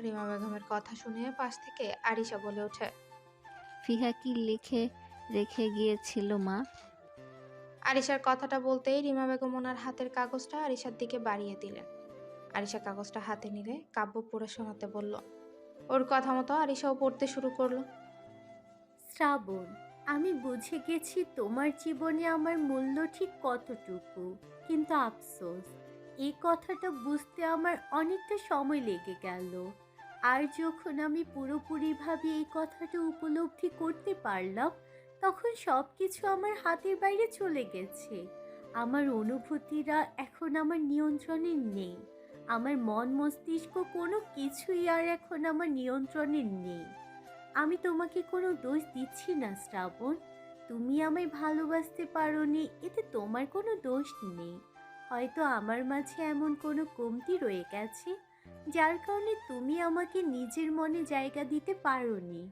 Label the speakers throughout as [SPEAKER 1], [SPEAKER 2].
[SPEAKER 1] রিমা বেগমের কথা শুনে পাশ থেকে আরিশা বলে ওঠে।
[SPEAKER 2] ফিহা কি লিখে রেখে গিয়েছিল মা?
[SPEAKER 1] আরিশার কথাটা বলতেই রিমা বেগম ওনার হাতের কাগজটা আরিশার দিকে বাড়িয়ে দিলেন। আরিশা কাগজটা হাতে নিলে কাব্য পড়ে শোনাতে বলল। ওর কথা মতো আরিশাও পড়তে শুরু করলো।
[SPEAKER 3] শ্রাবণ, আমি বুঝে গেছি তোমার জীবনে আমার মূল্য ঠিক কতটুকু, কিন্তু আফসোস এই কথাটা বুঝতে আমার অনেকটা সময় লেগে গেল। আর যখন আমি পুরোপুরিভাবে এই কথাটা উপলব্ধি করতে পারলাম, তখন সব কিছু আমার হাতের বাইরে চলে গেছে। আমার অনুভূতিরা এখন আমার নিয়ন্ত্রণে নেই। আমার মন মস্তিষ্ক কোনো কিছুই আর এখন আমার নিয়ন্ত্রণে নেই। আমি তোমাকে কোনো দোষ দিচ্ছি না শ্রাবণ। তুমি আমায় ভালোবাসতে পারোনি, এতে তোমার কোনো দোষ নেই। হয়তো আমার মাঝে এমন কোনো কমতি রয়ে গেছে, যার কারণে তুমি আমাকে নিজের মনে জায়গা দিতে পারোনি।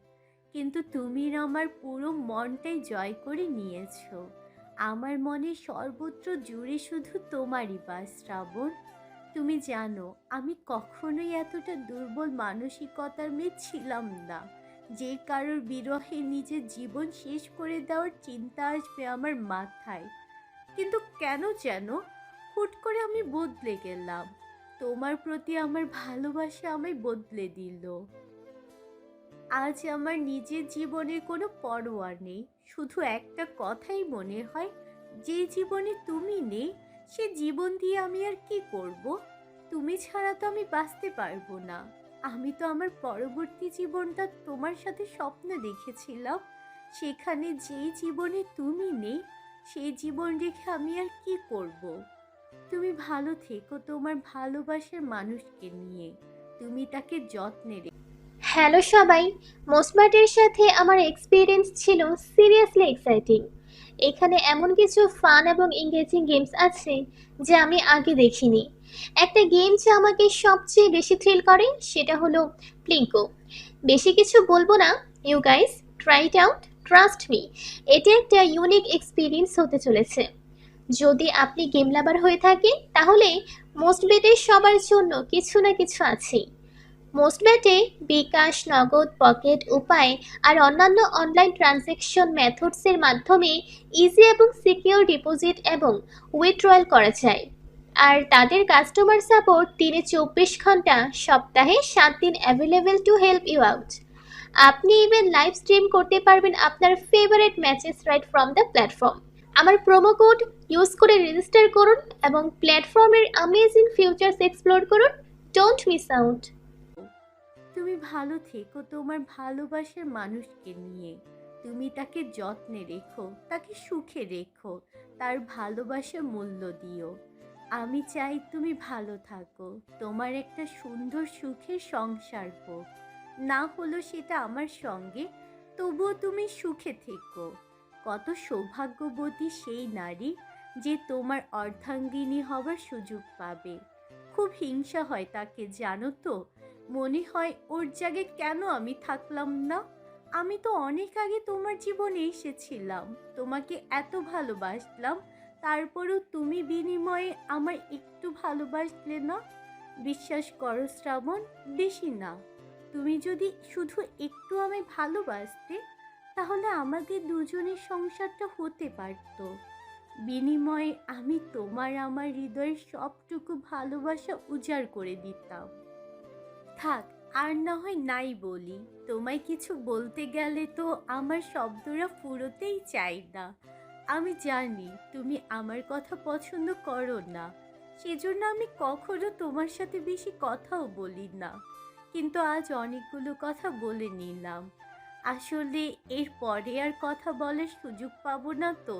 [SPEAKER 3] কিন্তু তুমি আমার পুরো মনটাই জয় করে নিয়েছো। আমার মনে সর্বত্র জুড়ে শুধু তোমারই বাস শ্রাবণ। তুমি জানো, আমি কখনোই এতটা দুর্বল মানসিকতার মেয়ে ছিলাম না যে কারোর বিরহে নিজের জীবন শেষ করে দেওয়ার চিন্তা আসবে আমার মাথায়। কিন্তু কেন যেন হুট করে আমি বদলে গেলাম। তোমার প্রতি আমার ভালোবাসা আমায় বদলে দিল। আজ আমার নিজের জীবনের কোনো পরোয়া নেই। শুধু একটা কথাই মনে হয়, যে জীবনে তুমি নেই সে জীবন দিয়ে আমি আর কি করব? তুমি ছাড়া তো আমি বাঁচতে পারবো না। আমি তো আমার পরবর্তী জীবনটা তোমার সাথে স্বপ্ন দেখেছিলাম। সেখানে যেই জীবনে তুমি নেই, সেই জীবন রেখে আমি আর কি করব? তুমি ভালো থেকো তোমার ভালোবাসার মানুষকে নিয়ে। তুমি তাকে যত্নে
[SPEAKER 4] হ্যালো সবাই, মোসবাটের সাথে আমার এক্সপিরিয়েন্স ছিল সিরিয়াসলি এক্সাইটিং। এখানে এমন কিছু ফান এবং এঙ্গেজিং গেমস আছে যা আমি আগে দেখিনি। একটা গেম যা আমাকে সবচেয়ে বেশি থ্রিল করে সেটা হলো প্লিঙ্কো। বেশি কিছু বলবো না, you guys try it out, trust me, এটা একটা ইউনিক এক্সপিরিয়েন্স হতে চলেছে। যদি আপনি গেম লাভার হয়ে থাকেন তাহলে মোস্টবেটে সবার জন্য কিছু না কিছু আছেই। মোস্টবেটে বিকাশ, নগদ, পকেট, উপায় আর অন্যান্য অনলাইন ট্রানজ্যাকশন মেথডসের মাধ্যমে ইজি এবং সিকিউর ডিপোজিট এবং উইথড্রয়াল করা যায়। আর তাদের কাস্টমার সাপোর্ট দিনে 24 ঘন্টা, সপ্তাহে 7 দিন available to help you out. আপনি ইভেন লাইভ স্ট্রিম করতে পারবেন আপনার favourite matches right from the platform. আমার প্রোমো কোড ইউজ করে রেজিস্টার করুন এবং প্ল্যাটফর্মের অ্যামেজিং ফিউচার্স এক্সপ্লোর করুন। Don't miss out.
[SPEAKER 3] তুমি ভালো থেকো তোমার ভালোবাসার মানুষকে নিয়ে। তুমি তাকে যত্নে রেখো, তাকে সুখে রেখো, তার ভালোবাসা মূল্য দিও। আমি চাই তুমি ভালো থাকো, তোমার একটা সুন্দর সুখের সংসার হোক। না হলো সেটা আমার সঙ্গে, তবুও তুমি সুখে থেকো। কত সৌভাগ্যবতী সেই নারী যে তোমার অর্ধাঙ্গিনী হবার সুযোগ পাবে। খুব হিংসা হয় তাকে, জানো তো। মনে হয় ওর জায়গায় কেন আমি থাকলাম না। আমি তো অনেক আগে তোমার জীবনে এসেছিলাম, তোমাকে এত ভালোবাসলাম, তারপরেও তুমি বিনিময়ে আমার একটু ভালোবাসলে না। বিশ্বাস করো শ্রাবণ, বেশি না। তুমি যদি শুধু একটু আমায় ভালোবাসতে, তাহলে আমাদের দুজনের সংসারটা হতে পারত। বিনিময়ে আমি তোমার আমার হৃদয়ের সবটুকু ভালোবাসা উজাড় করে দিতাম। থাক, আর না হয় নাই বলি। তোমায় কিছু বলতে গেলে তো আমার শব্দরা ফুরোতেই চাই না। আমি জানি তুমি আমার কথা পছন্দ করো না, সেজন্য আমি কখনো তোমার সাথে বেশি কথাও বলি না। কিন্তু আজ অনেকগুলো কথা বলে নিলাম। আসলে এর পরে আর কথা বলার সুযোগ পাবো না তো,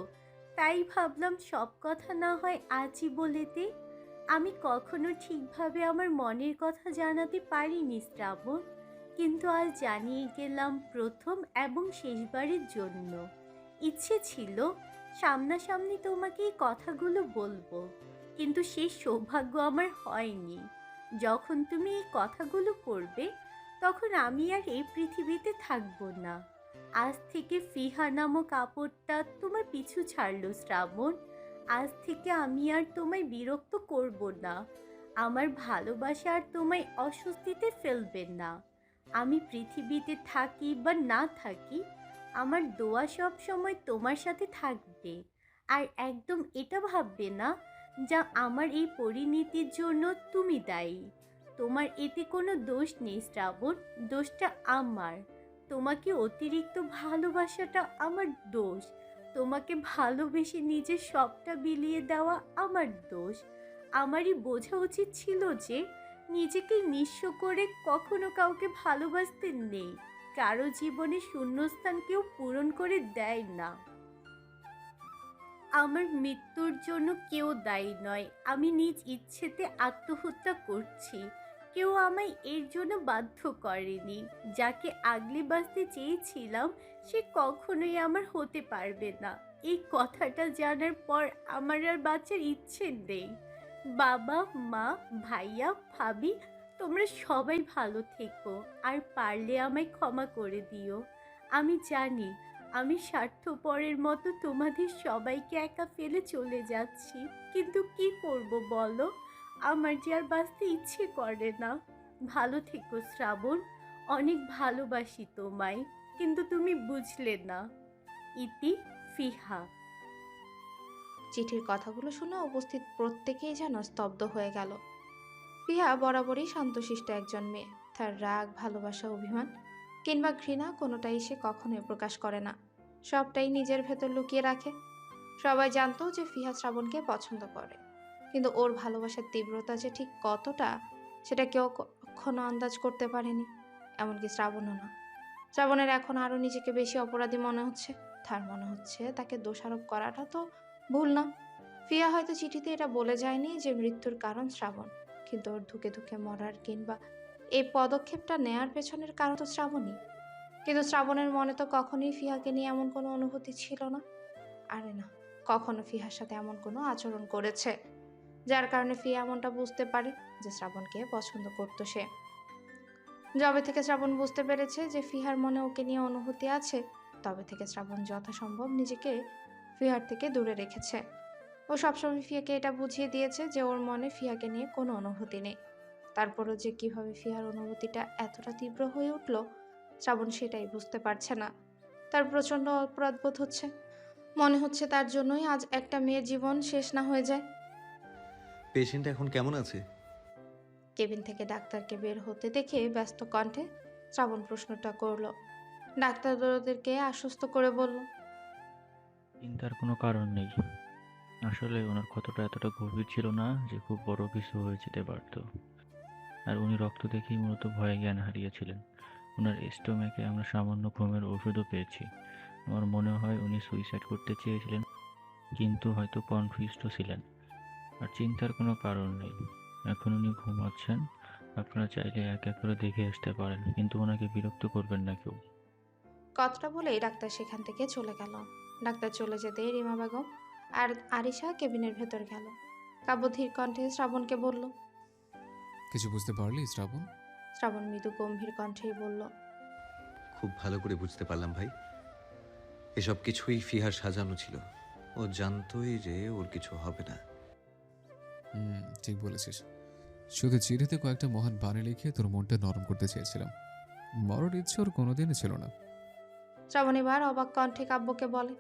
[SPEAKER 3] তাই ভাবলাম সব কথা না হয় আজই বলে দিই। আমি কখনো ঠিকভাবে আমার মনের কথা জানাতে পারিনি শ্রাবণ, কিন্তু আজ জানিয়ে গেলাম প্রথম এবং শেষবারের জন্য। ইচ্ছে ছিল সামনাসামনি তোমাকে এই কথাগুলো বলবো, কিন্তু সেই সৌভাগ্য আমার হয়নি। যখন তুমি এই কথাগুলো করবে, তখন আমি আর এই পৃথিবীতে থাকবো না। আজ থেকে ফিহা নামক কাপড়টা তোমার পিছু ছাড়লো শ্রাবণ। আজ থেকে আমি আর তোমায় বিরক্ত করব না। আমার ভালোবাসা আর তোমায় অস্বস্তিতে ফেলবেন না। আমি পৃথিবীতে থাকি বা না থাকি, আমার দোয়া সব সময় তোমার সাথে থাকবে। আর একদম এটা ভাববে না যা আমার এই পরিণতির জন্য তুমি দায়ী। তোমার এতে কোনো দোষ নেই শ্রাবণ, দোষটা আমার। তোমাকে অতিরিক্ত ভালোবাসাটা আমার দোষ। তোমাকে ভালোবেসে নিজের সবটা বিলিয়ে দেওয়া আমার দোষ। আমারই বোঝা উচিত ছিল যে নিজেকে নিঃস্ব করে কখনো কাউকে ভালোবাসতে নেই। কারো জীবনে শূন্যস্থান কেউ পূরণ করে দেয় না। আমার মৃত্যুর জন্য কেউ দায়ী নয়। আমি নিজ ইচ্ছেতে আত্মহত্যা করছি। কেউ আমায় এর জন্য বাধ্য করেনি। যাকে আগলে বাঁচতে চেয়েছিলাম সে কখনোই আমার হতে পারবে না। এই কথাটা জানার পর আমার আর বাঁচার ইচ্ছে নেই। বাবা, মা, ভাইয়া, ভাবি, তোমরা সবাই ভালো থেকো। আর পারলে আমায় ক্ষমা করে দিও। আমি জানি আমি স্বার্থপরের মতো তোমাদের সবাইকে একা ফেলে চলে যাচ্ছি, কিন্তু কি করব বলো? আমার যে আর বাঁচতে ইচ্ছে করে না। ভালো থেকো শ্রাবণ, অনেক ভালোবাসি তোমায়, কিন্তু তুমি বুঝলে না। ইতি, ফিহা।
[SPEAKER 1] চিঠির কথাগুলো শুনে উপস্থিত প্রত্যেকেই যেন স্তব্ধ হয়ে গেল। ফিহা বরাবরই শান্তশিষ্ট একজন মেয়ে। তার রাগ, ভালোবাসা, অভিমান কিংবা ঘৃণা কোনোটাই সে কখনোই প্রকাশ করে না। সবটাই নিজের ভেতর লুকিয়ে রাখে। সবাই জানতো যে ফিহা শ্রাবণকে পছন্দ করে, কিন্তু ওর ভালোবাসার তীব্রতা যে ঠিক কতটা সেটা কেউ কখনো আন্দাজ করতে পারেনি, এমনকি শ্রাবণও না। শ্রাবণের এখন আরও নিজেকে বেশি অপরাধী মনে হচ্ছে। তার মনে হচ্ছে তাকে দোষারোপ করাটা তো ভুল না। ফিয়া হয়তো চিঠিতে এটা বলে যায়নি যে মৃত্যুর কারণ শ্রাবণ, কিন্তু ওর ধুকে ধুকে মরার কিংবা এই পদক্ষেপটা নেয়ার পেছনের কারণ তো শ্রাবণই। কিন্তু শ্রাবণের মনে তো কখনোই ফিহাকে নিয়ে এমন কোনো অনুভূতি ছিল না। আরে না, কখনো ফিহার সাথে এমন কোনো আচরণ করেছে যার কারণে ফিয়া এমনটা বুঝতে পারে যে শ্রাবণকে পছন্দ করতো সে। যবে থেকে শ্রাবণ বুঝতে পেরেছে যে ফিহার মনে ওকে নিয়ে অনুভূতি আছে, তবে থেকে শ্রাবণ যথাসম্ভব নিজেকে ফিহার থেকে দূরে রেখেছে। ও সবসময় ফিয়াকে এটা বুঝিয়ে দিয়েছে যে ওর মনে ফিয়াকে নিয়ে কোনো অনুভূতি নেই। তারপরও যে কিভাবে ফিহার অনুভূতিটা এতটা তীব্র হয়ে উঠল, শ্রাবণ সেটাই বুঝতে পারছে না। তার প্রচণ্ড অপরাধবোধ হচ্ছে। মনে হচ্ছে তার জন্যই আজ একটা মেয়ের জীবন শেষ না হয়ে যায়।
[SPEAKER 5] পেশেন্ট এখন কেমন আছে?
[SPEAKER 1] কেবিন থেকে ডাক্তারকে বের হতে দেখে ব্যস্ত কণ্ঠে শ্রাবণ প্রশ্নটা করলো। ডাক্তার ওদেরকে আশ্বস্ত করে বলল,
[SPEAKER 6] চিন্তার কোনো কারণ নেই। আসলে ওনার ক্ষতটা এতটা গভীর ছিল না যে খুব বড় কিছু হয়ে যেতে পারত। আর উনি রক্ত দেখেই মূলত ভয়ে জ্ঞান হারিয়েছিলেন। ওনার স্টোম্যাকে আমরা সামান্য ঘুমের ওষুধও পেয়েছি। আমার মনে হয় উনি সুইসাইড করতে চেয়েছিলেন, কিন্তু হয়তো কনফিউজডও ছিলেন। আর চিন্তার কোনো কারণ নেই। এখন উনি ঘুমাচ্ছেন। আপনারা চাইলে এক এক করে দেখে আসতে পারেন, কিন্তু ওনাকে বিরক্ত করবেন না কেউ।
[SPEAKER 1] কথাটা বলেই ডাক্তার সেখান থেকে চলে গেল। ডাক্তার চলে যেতেই রিমা বেগম আর আরিশা কেবিনের ভেতর গেল। কাব্যধীর কণ্ঠে শ্রাবণকে বলল।
[SPEAKER 7] কিছু বুঝতে পারলি শ্রাবণ?
[SPEAKER 1] শ্রাবণ মৃদু গম্ভীর কণ্ঠেই বলল,
[SPEAKER 5] খুব ভালো করে বুঝতে পারলাম ভাই। এসব কিছুই ফিহার সাজানো ছিল। ও জানতোই যে ওর কিছু হবে না।
[SPEAKER 7] ঠিক বলেছিস। শুধু চিঠিতে কয়েকটা মহান বাণী লিখে তোর মনটা নরম করতে চেয়েছিলাম। মরার ইচ্ছে ওর কোনোদিনই ছিল না।
[SPEAKER 1] শ্রাবণ এবার অবাক কণ্ঠে কাব্যকে বলে,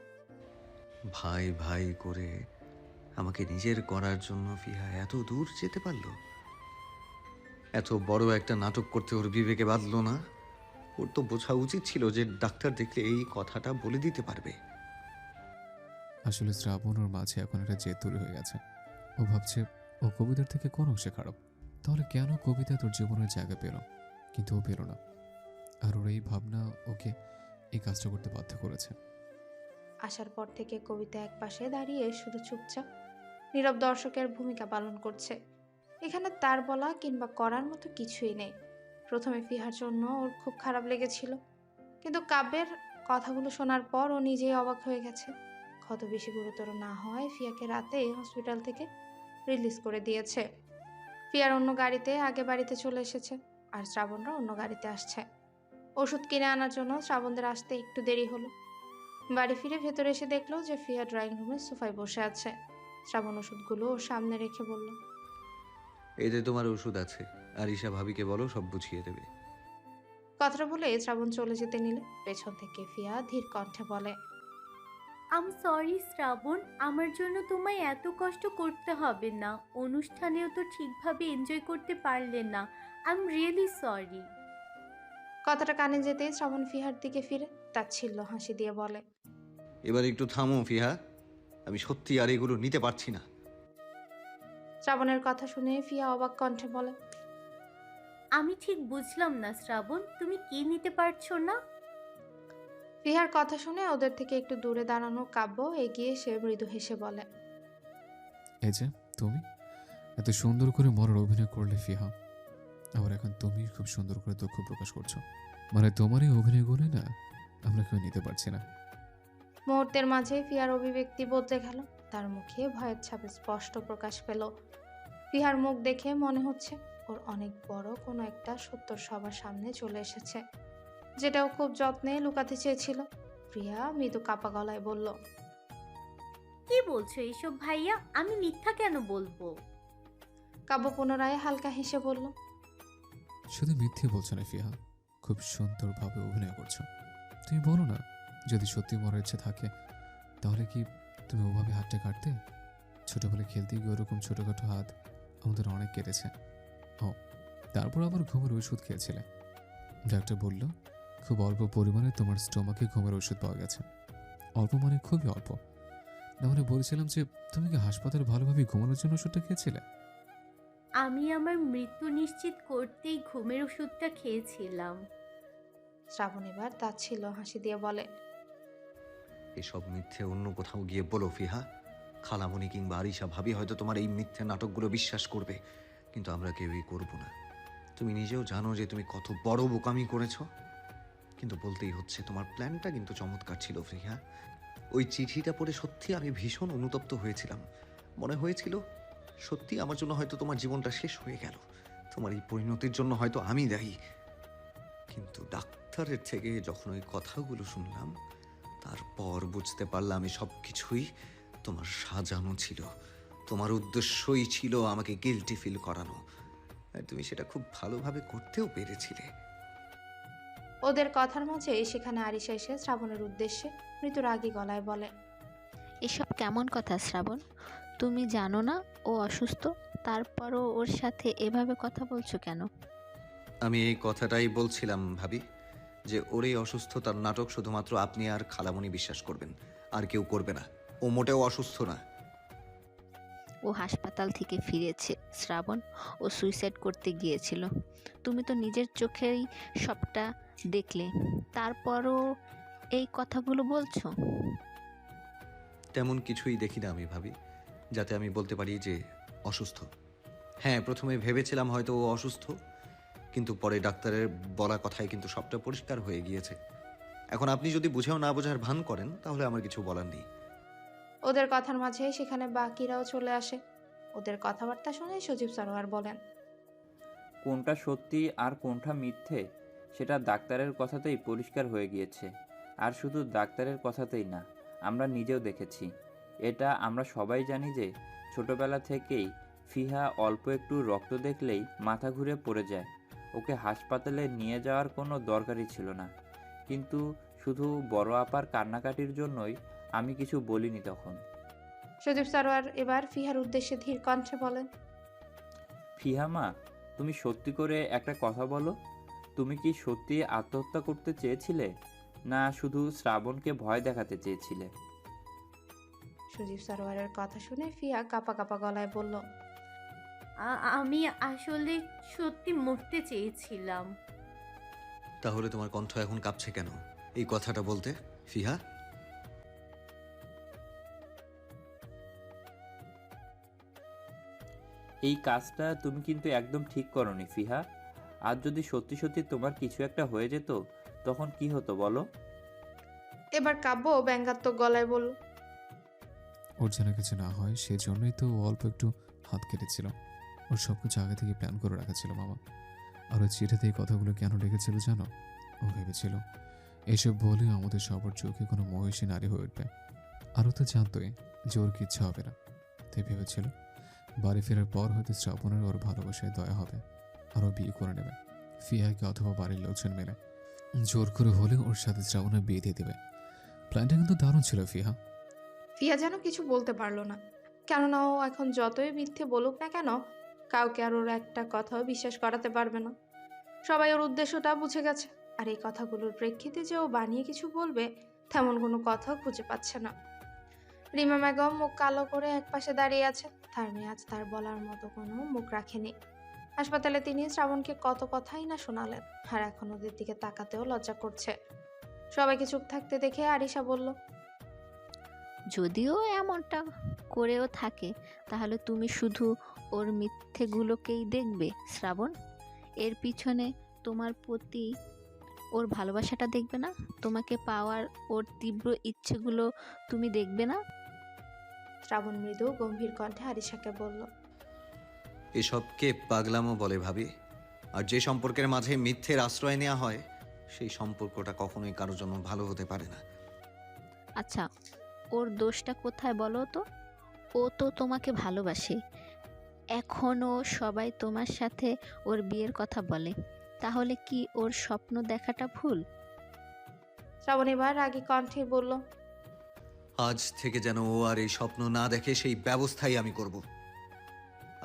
[SPEAKER 5] ভাই ভাই করে আমাকে নিজের করার জন্য ফিহা এত দূর যেতে পারলো? এত বড় একটা নাটক করতে ওর বিবেকে বাঁধলো না? ওর তো বোঝা উচিত ছিল যে ডাক্তার দেখলে এই কথাটা বলে দিতে পারবে।
[SPEAKER 7] আসলে শ্রাবণ ওর মাঝে এখন একটা জেদ তৈরি হয়ে গেছে। ও ভাবছে ও কবিতার থেকে কোন অংশে খারাপ। তাহলে কেন কবিতা তোর জীবনের জায়গা পেল, কিন্তু ও পেল না। আর ওর এই ভাবনা ওকে এই কাজটা করতে বাধ্য করেছে।
[SPEAKER 1] আসার পর থেকে কবিতা একপাশে দাঁড়িয়ে শুধু চুপচাপ নীরব দর্শকের ভূমিকা পালন করছে। এখানে তার বলা কিংবা করার মতো কিছুই নেই। প্রথমে ফিহার জন্য ওর খুব খারাপ লেগেছিল, কিন্তু কাব্যের কথাগুলো শোনার পর ও নিজেই অবাক হয়ে গেছে। ক্ষত বেশি গুরুতর না হয় ফিয়াকে রাতে হসপিটাল থেকে রিলিজ করে দিয়েছে। ফিয়ার অন্য গাড়িতে আগে বাড়িতে চলে এসেছে, আর শ্রাবণরা অন্য গাড়িতে আসছে। ওষুধ কিনে আনার জন্য শ্রাবণদের আসতে একটু দেরি হলো। বাড়ি ফিরে ভেতরে এসে দেখলো যে ফিয়া ড্রয়িং রুমের সোফায় বসে আছে। শ্রাবণ ওষুধগুলো ওর সামনে রেখে বলল,
[SPEAKER 5] এতে তোমার ওষুধ আছে। আরিশা ভাবিকে বলো, সব বুঝিয়ে দেবে।
[SPEAKER 1] কথাটা বলে শ্রাবণ চলে যেতে নিলে পেছন থেকে ফিয়া ধীর কণ্ঠে বলে,
[SPEAKER 3] আম সরি শ্রাবণ, আমার জন্য তোমায় এত কষ্ট করতে হবে না। অনুষ্ঠানেও তো ঠিকভাবে এনজয় করতে পারলে না। I am really sorry.
[SPEAKER 1] কথাটা কানে যেতেই শ্রাবণ ফিহার দিকে ফিরে তাচ্ছিল্য হাসি দিয়ে বলে,
[SPEAKER 5] এবার একটু থামো ফিহা, আমি সত্যি আর এগুলো নিতে পারছি না।
[SPEAKER 1] শ্রাবণের কথা শুনে ফিয়া অবাক কণ্ঠে বলে,
[SPEAKER 3] আমি ঠিক বুঝলাম না শ্রাবণ, তুমি কি নিতে পারছো না?
[SPEAKER 1] ফিহার কথা শুনে ওদের থেকে একটু দূরে দাঁড়ানো কাব্য এগিয়ে এসে মৃদু হেসে বলে,
[SPEAKER 7] এই যে তুমি এত সুন্দর করে মরার অভিনয় করলে ফিহা, আবার এখন তুমি খুব সুন্দর করে দুঃখ প্রকাশ করছো। মানে তোমার এই অভিনয়গুলো না আমরা কেউ নিতে পারছি না।
[SPEAKER 1] মুহূর্তের মাঝে ফিয়ার অভিব্যক্তি বদলে গেল। তার মুখে ভয়ের ছাপে স্পষ্ট প্রকাশ পেল। ফিহার মুখ দেখে মনে হচ্ছে ওর অনেক বড় কোনো একটা সত্যর সবার সামনে চলে এসেছে, যেটাও খুব যত্নে লুকাতে চেয়েছিল। প্রিয়া মৃদু কাপা গলায় বলল,
[SPEAKER 3] কি বলছো এইসব ভাইয়া? আমি মিথ্যা কেন বলবো?
[SPEAKER 1] কাব্য পুনরায় হালকা হেসে বলল,
[SPEAKER 7] শুধু মিথ্যে বলছো না ফিহা, খুব সুন্দরভাবে অভিনয় করছো। তুমি বলো না, যদি সত্যি মরার ইচ্ছে থাকে তাহলে কি তুমি ওভাবে হাতটা কাটতে? ছোটবেলায় খেলতে গিয়ে ওরকম ছোটোখাটো হাত আমাদের অনেক কেটেছে। ও, তারপর আবার ঘুমের ওষুধ খেয়েছিলে। ডাক্তার বলল খুব অল্প পরিমাণে তোমার স্টোমাকে ঘুমের ওষুধ পাওয়া গেছে। অল্প মানে খুবই অল্প। না মানে বলছিলাম যে তুমি কি হাসপাতালে ভালোভাবে ঘুমানোর জন্য ওষুধটা খেয়েছিলে?
[SPEAKER 3] আমি আমার মৃত্যু নিশ্চিত করতেই ঘুমের ওষুধটা খেয়েছিলাম।
[SPEAKER 1] শ্রাবণ এবার তাচ্ছিল্য হাসি দিয়ে বলে,
[SPEAKER 5] এসব মিথ্যে অন্য কোথাও গিয়ে বলো ফিহা। খালামণি কিংবা আরিশা ভাবি হয়তো তোমার এই মিথ্যে নাটকগুলো বিশ্বাস করবে, কিন্তু আমরা কেউই করব না। তুমি নিজেও জানো যে তুমি কত বড় বোকামি করেছো। কিন্তু বলতেই হচ্ছে, তোমার প্ল্যানটা কিন্তু চমৎকার ছিল ফিহা। ওই চিঠিটা পড়ে সত্যি আমি ভীষণ অনুতপ্ত হয়েছিলাম। মনে হয়েছিল সত্যি আমার জন্য হয়তো তোমার জীবনটা শেষ হয়ে গেল, তোমার এই পরিণতির জন্য হয়তো আমি দায়ী। কিন্তু ডাক্তারের থেকে যখন ওই কথাগুলো শুনলাম, তারপর বুঝতে পারলাম আমি সব কিছুই তোমার সাজানো ছিল। তোমার উদ্দেশ্যই ছিল আমাকে গিল্টি ফিল করানো, আর তুমি সেটা খুব ভালোভাবে করতেও পেরেছিলে।
[SPEAKER 1] ওদের কথার মাঝে সেখানে আরিশা এসে শ্রাবণের উদ্দেশ্যে মৃদু রাগী গলায় বলে,
[SPEAKER 2] এসব কেমন কথা শ্রাবণ? তুমি জানো না ও অসুস্থ, তারপরও ওর সাথে এভাবে কথা বলছো কেন?
[SPEAKER 5] আমি এই কথাটাই বলছিলাম ভাবি, যে ওর এই অসুস্থতার নাটক শুধুমাত্র আপনি আর খালামণি বিশ্বাস করবেন, আর কেউ করবে না। ও মোটেও অসুস্থ না।
[SPEAKER 2] ও হাসপাতাল থেকে ফিরেছে শ্রাবণ, ও সুইসাইড করতে গিয়েছিল। তুমি তো নিজের চোখেই সবটা দেখলে, তারপরও এই কথাগুলো বলছো?
[SPEAKER 5] তেমন কিছুই দেখি না আমি ভাবি, যাতে আমি বলতে পারি যে অসুস্থ। হ্যাঁ, প্রথমে ভেবেছিলাম হয়তো ও অসুস্থ, কিন্তু পরে ডাক্তারের বলা কথায় কিন্তু সবটা পরিষ্কার হয়ে গিয়েছে। এখন আপনি যদি বুঝেও না বোঝার ভান করেন, তাহলে আমার কিছু বলার নেই।
[SPEAKER 1] ওদের কথার মাঝে সেখানে বাকিরাও চলে আসে। ওদের কথাবার্তা শুনে সজীব সরোয়ার বলেন,
[SPEAKER 8] কোনটা সত্যি আর কোনটা মিথ্যে সেটা ডাক্তারের কথাতেই পরিষ্কার হয়ে গিয়েছে। আর শুধু ডাক্তারের কথাতেই না, আমরা নিজেও দেখেছি। এটা আমরা সবাই জানি যে ছোটবেলা থেকেই ফিহা অল্প একটু রক্ত দেখলেই মাথা ঘুরে পড়ে যায়। ওকে হাসপাতালে নিয়ে যাওয়ার কোনো দরকারই ছিল না, কিন্তু শুধু বড় আপার কান্নাকাটির জন্যই আমি কিছু বলিনি তখন।
[SPEAKER 1] সজীব সরোয়ার এবার ফিহার উদ্দেশ্যে ধীর কণ্ঠে বলেন,
[SPEAKER 8] ফিহা মা, তুমি সত্যি করে একটা কথা বলো, তুমি কি সত্যি আত্মহত্যা করতে চেয়েছিলে, না শুধু শ্রাবণকে ভয় দেখাতে চেয়েছিলে?
[SPEAKER 1] সজীব সরোয়ারের কথা শুনে ফিয়া কাপা কাপা গলায় বলল,
[SPEAKER 3] আমি আসলে সত্যি মরতে চেয়েছিলাম।
[SPEAKER 5] তাহলে তোমার কণ্ঠ এখন কাঁপছে কেন এই কথাটা বলতে ফিহা?
[SPEAKER 8] এই কাজটা তুমি কিন্তু একদম ঠিক করনি ফিহা। আর যদি সত্যি সত্যি তোমার কিছু একটা হয়ে যেত, তখন কি হতো বলো?
[SPEAKER 1] এবার কাব্য ব্যঙ্গাত্মক গলায় বলল,
[SPEAKER 7] ওর যেন কিছু না হয় সেজন্যই তো ও অল্প একটু হাত কেটেছিল। ওর সব কিছু আগে থেকে প্ল্যান করে রাখা ছিল মামা। আর ওই চিঠিতে এই কথাগুলো কেন লিখেছিল জানো? ও ভেবেছিল এসব বলে আমাদের সবার চোখে কোনো মহিষী নারী হয়ে উঠবে। আর ও তো জানতোই যে ওর কিচ্ছা হবে না, তাই ভেবেছিল বাড়ি ফেরার পর হয়তো শ্রাবণের ওর ভালোবাসায় দয়া হবে আর ও বিয়ে করে নেবে ফিয়াকে অথবা বাড়ির লোকজন মিলে জোর করে হলেও ওর সাথে শ্রাবণের বিয়ে দিয়ে দেবে। প্ল্যানটা কিন্তু দারুণ ছিল ফিহা।
[SPEAKER 1] ফিয়া যেন কিছু বলতে পারলো না, কেননা ও এখন যতই মিথ্যে বলুক না কেন কাউকে আর ওর একটা কথাও বিশ্বাস করাতে পারবে না। সবাই ওর উদ্দেশ্যটা বুঝে গেছে, আর এই কথাগুলোর প্রেক্ষিতে যে ও বানিয়ে কিছু বলবে তেমন কোনো কথাও খুঁজে পাচ্ছে না। রিমা বেগম মুখ কালো করে একপাশে দাঁড়িয়ে আছে, তার মেয়াজ তার বলার মতো কোনো মুখ রাখেনি। হাসপাতালে তিনি শ্রাবণকে কত কথাই না শোনালেন, আর এখন ওদের দিকে তাকাতেও লজ্জা করছে। সবাইকে চুপ থাকতে দেখে আরিশা বলল,
[SPEAKER 2] যদিও এমনটা করেও থাকে, তাহলে তুমি শুধু ওর মিথ্যেগুলোকেই দেখবে শ্রাবণ। এর পিছনে তোমার প্রতি ওর ভালোবাসাটা দেখবে না? তোমাকে পাওয়ার ওর তীব্র ইচ্ছেগুলো তুমি দেখবে না?
[SPEAKER 1] শ্রাবণ মৃদু গম্ভীর কণ্ঠে আরিশাকে বলল,
[SPEAKER 5] এসবকে পাগলামো বলে ভাবি। আর যে সম্পর্কের মাঝে মিথ্যের আশ্রয় নেওয়া হয় সেই সম্পর্কটা কখনোই কারোর জন্য ভালো হতে পারে না।
[SPEAKER 2] আচ্ছা, ওর দোষটা কোথায় বলো তো? ও তো তোমাকে ভালোবাসে, এখনও সবাই তোমার সাথে ওর বিয়ের কথা বলে, তাহলে কি ওর স্বপ্ন দেখাটা ভুল?
[SPEAKER 1] শ্রাবণ এবার রাগী কণ্ঠে বলল,
[SPEAKER 5] আজ থেকে যেন ও আর এই স্বপ্ন না দেখে সেই ব্যবস্থাই আমি করব।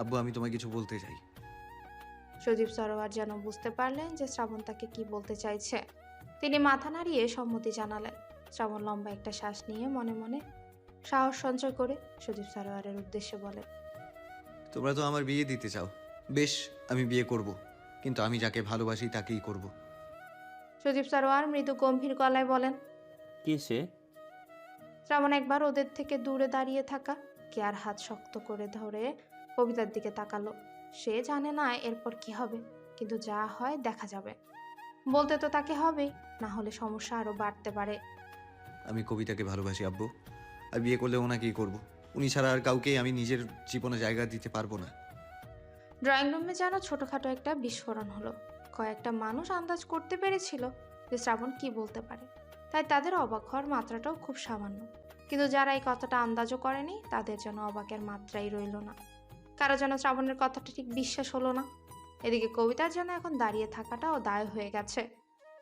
[SPEAKER 5] আব্বু, আমি তোমায় কিছু বলতে চাই।
[SPEAKER 1] সজীব সরোয়ার যেন বুঝতে পারলেন যে শ্রাবণ তাকে কি বলতে চাইছে। তিনি মাথা নাড়িয়ে সম্মতি জানালেন। শ্রাবণ লম্বা একটা শ্বাস নিয়ে মনে মনে সাহস সঞ্চয় করে সজীব সরোয়ারের উদ্দেশ্যে বলে,
[SPEAKER 5] তোমরা তো আমার বিয়ে দিতে চাও, বেশ, আমি বিয়ে করব, কিন্তু আমি যাকে ভালোবাসি তাকেই করব।
[SPEAKER 1] সজীব সরোয়ার মৃদু গম্ভীর গলায় বলেন।
[SPEAKER 8] কে সে?
[SPEAKER 1] শ্রাবণ একবার ওদের থেকে দূরে দাঁড়িয়ে থাকা কেয়ার হাত শক্ত করে ধরে কবিতার দিকে তাকালো। সে জানে না এরপর কি হবে, কিন্তু যা হয় দেখা যাবে। বলতে তো তাকে হবেই, না হলে সমস্যা আরো বাড়তে পারে।
[SPEAKER 5] আমি কবিতাকে ভালোবাসি আব্বু, আর বিয়ে করলে ওনাকেই করব। উনি ছাড়া আর কাউকেই আমি নিজের জীবনে জায়গা দিতে পারবো না।
[SPEAKER 1] ড্রয়িং রুমে যেন ছোটখাটো একটা বিস্ফোরণ হলো। কয়েকটা মানুষ আন্দাজ করতে পেরেছিল যে শ্রাবণ কি বলতে পারে, তাই তাদের অবাক হওয়ার মাত্রাটাও খুব সামান্য। কিন্তু যারা এই কথাটা আন্দাজও করেনি তাদের যেন অবাকের মাত্রাই রইল না। কারো যেন শ্রাবণের কথাটা ঠিক বিশ্বাস হলো না। এদিকে কবিতার যেন এখন দাঁড়িয়ে থাকাটাও দায় হয়ে গেছে,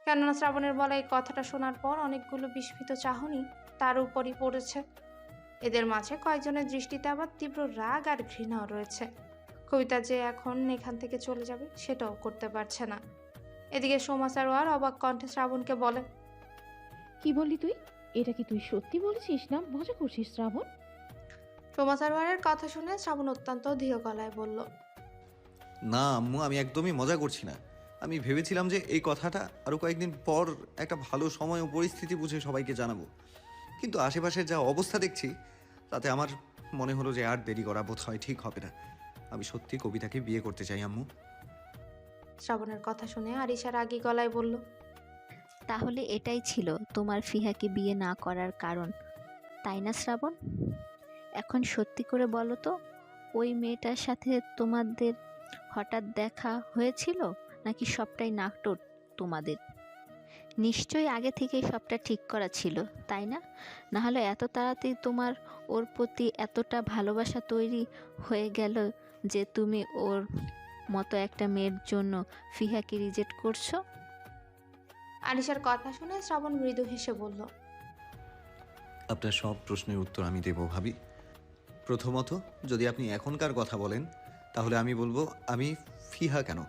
[SPEAKER 1] কেননা শ্রাবণের বলা এই কথাটা শোনার পর অনেকগুলো বিস্মিত চাহনি তার উপরই পড়েছে। এদের মাঝে কয়েকজনের দৃষ্টিতে আবার তীব্র রাগ আর ঘৃণাও রয়েছে। কবিতা যে এখন এখান থেকে চলে যাবে সেটাও করতে পারছে না। এদিকে সোমা সারোয়ার অবাক কণ্ঠে শ্রাবণকে বলে,
[SPEAKER 9] কি বললি তুই? এটা কি তুই সত্যি বলেছিস না মজা করছিস শ্রাবণ?
[SPEAKER 1] সোমা সারোয়ারের কথা শুনে শ্রাবণ অত্যন্ত ধীর গলায় বলল,
[SPEAKER 5] না আম্মু, আমি একদমই মজা করছি না। আমি ভেবেছিলাম যে এই কথাটা আরো কয়েকদিন পর একটা ভালো সময় ও পরিস্থিতি বুঝে সবাইকে জানাবো, কিন্তু আশেপাশের যা অবস্থা দেখছি তাতে আমার মনে হলো যে আর দেরি করা বোধ হয় ঠিক হবে না। আমি সত্যি কবিতাকে বিয়ে করতে চাই আম্মু।
[SPEAKER 1] শ্রাবণের কথা শুনে আরিশা রাগী গলায় বলল,
[SPEAKER 2] তাহলে এটাই ছিল তোমার ফিহাকে বিয়ে না করার কারণ, তাই না শ্রাবণ? এখন সত্যি করে বলো তো, ওই মেয়েটার সাথে তোমাদের হঠাৎ দেখা হয়েছিল নাকি সবটাই নাটক তোমাদের? নিশ্চয়ই আগে থেকেই সবটা ঠিক করা ছিল, তাই না? নাহলে এত তাড়াতাড়ি তোমার ওর প্রতি এতটা ভালোবাসা তৈরি হয়ে গেল যে তুমি ওর মতো একটা মেয়ের জন্য ফিহাকে রিজেক্ট করছো।
[SPEAKER 1] আরিশার কথা শুনে শ্রাবণ মৃদু হেসে বলল,
[SPEAKER 5] আপনার সব প্রশ্নের উত্তর আমি দেব ভাবি। প্রথমত, যদি আপনি এখনকার কথা বলেন তাহলে আমি বলবো আমি ফিহা কেন,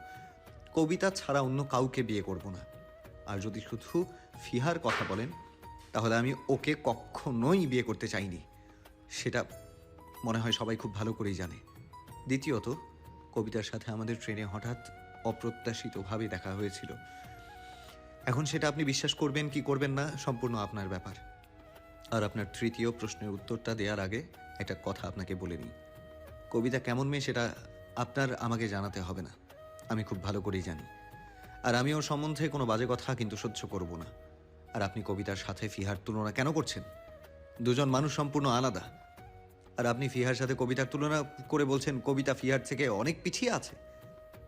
[SPEAKER 5] কবিতা ছাড়া অন্য কাউকে বিয়ে করব না। আর যদি শুধু ফিহার কথা বলেন তাহলে আমি ওকে কখনোই বিয়ে করতে চাইনি, সেটা মনে হয় সবাই খুব ভালো করেই জানে। দ্বিতীয়ত, কবিতার সাথে আমাদের ট্রেনে হঠাৎ অপ্রত্যাশিতভাবে দেখা হয়েছিল। এখন সেটা আপনি বিশ্বাস করবেন কি করবেন না সম্পূর্ণ আপনার ব্যাপার। আর আপনার তৃতীয় প্রশ্নের উত্তরটা দেওয়ার আগে একটা কথা আপনাকে বলে নিই, কবিতা কেমন মেয়ে সেটা আপনার আমাকে জানাতে হবে না, আমি খুব ভালো করেই জানি। আর আমি ওর সম্বন্ধে কোনো বাজে কথা কিন্তু সহ্য করব না। আর আপনি কবিতার সাথে ফিহার তুলনা কেন করছেন? দুজন মানুষ সম্পূর্ণ আলাদা। আর আপনি ফিহার সাথে কবিতার তুলনা করে বলছেন কবিতা ফিহার থেকে অনেক পিছিয়ে আছে।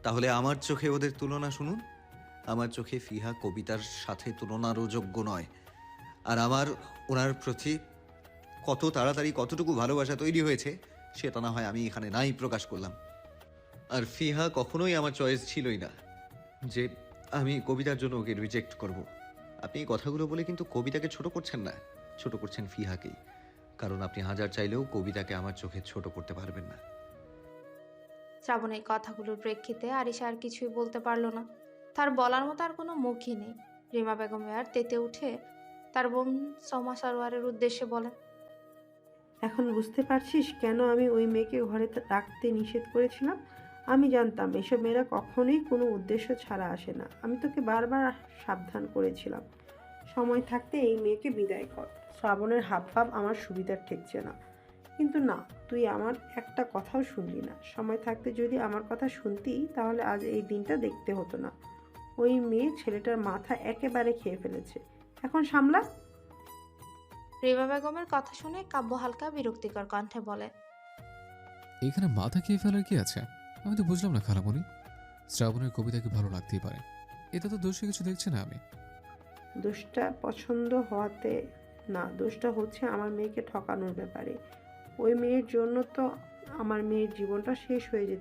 [SPEAKER 5] তাহলে আমার চোখে ওদের তুলনা শুনুন। আমার চোখে ফিহা কবিতার সাথে তুলনারও যোগ্য নয়। আর আমার ওনার প্রতি কত তাড়াতাড়ি কতটুকু ভালোবাসা তৈরি হয়েছে সেটা না হয় আমি এখানে নাই প্রকাশ করলাম। আর ফিহা কখনোই আমার চয়েস ছিলই না যে আমি কবিতার জন্য ওকে রিজেক্ট করব। আপনি এই কথাগুলো বলে কিন্তু কবিতাকে ছোট করছেন না, ছোট করছেন ফিহাকেই। কারণ আপনি হাজার চাইলেও কবিতাকে আমার চোখে ছোট করতে পারবেন না।
[SPEAKER 1] শ্রাবণের কথাগুলোর প্রেক্ষিতে আরিশা আর কিছুই বলতে পারল না। তার বলার মতো আর কোনো মুখই নেই। রিমা বেগম আর তেতে উঠে তার বোন সোমা সরোয়ারের উদ্দেশ্যে বলেন,
[SPEAKER 10] এখন বুঝতে পারছিস কেন আমি ওই মেয়েকে ঘরে রাখতে নিষেধ করেছিলাম? আমি জানতাম এসব মেয়েরা কখনোই কোনো উদ্দেশ্য ছাড়া আসে না। আমি তোকে বারবার সাবধান করেছিলাম, সময় থাকতে এই মেয়েকে বিদায় কর। শ্রাবণের হাবভাব আমার সুবিধার ঠেকছে না, কিন্তু না, তুই আমার একটা কথাও শুনলি না। সময় থাকতে যদি আমার কথা শুনতি তাহলে আজ এই দিনটা দেখতে হতো না। ওই মেয়ে ছেলেটার মাথা একেবারে খেয়ে ফেলেছে, এখন সামলা।
[SPEAKER 1] রিমা বেগমের কথা শুনে কাব্য হালকা বিরক্তিকর কণ্ঠে বলে,
[SPEAKER 7] এখানে মাথা খেয়ে ফেলার কি আছে? আমি তো বুঝলাম না খালামণি। শ্রাবণের কবিতাকে ভালো লাগতেই পারে, এতে তো দোষে কিছু দেখছি না আমি।
[SPEAKER 10] দোষটা পছন্দ হওয়াতে না, দোষটা হচ্ছে আমার মেয়েকে ঠকানোর ব্যাপারে। ওই মেয়ের জন্য তো আমার মেয়ের জীবনটা শেষ হয়ে যেত।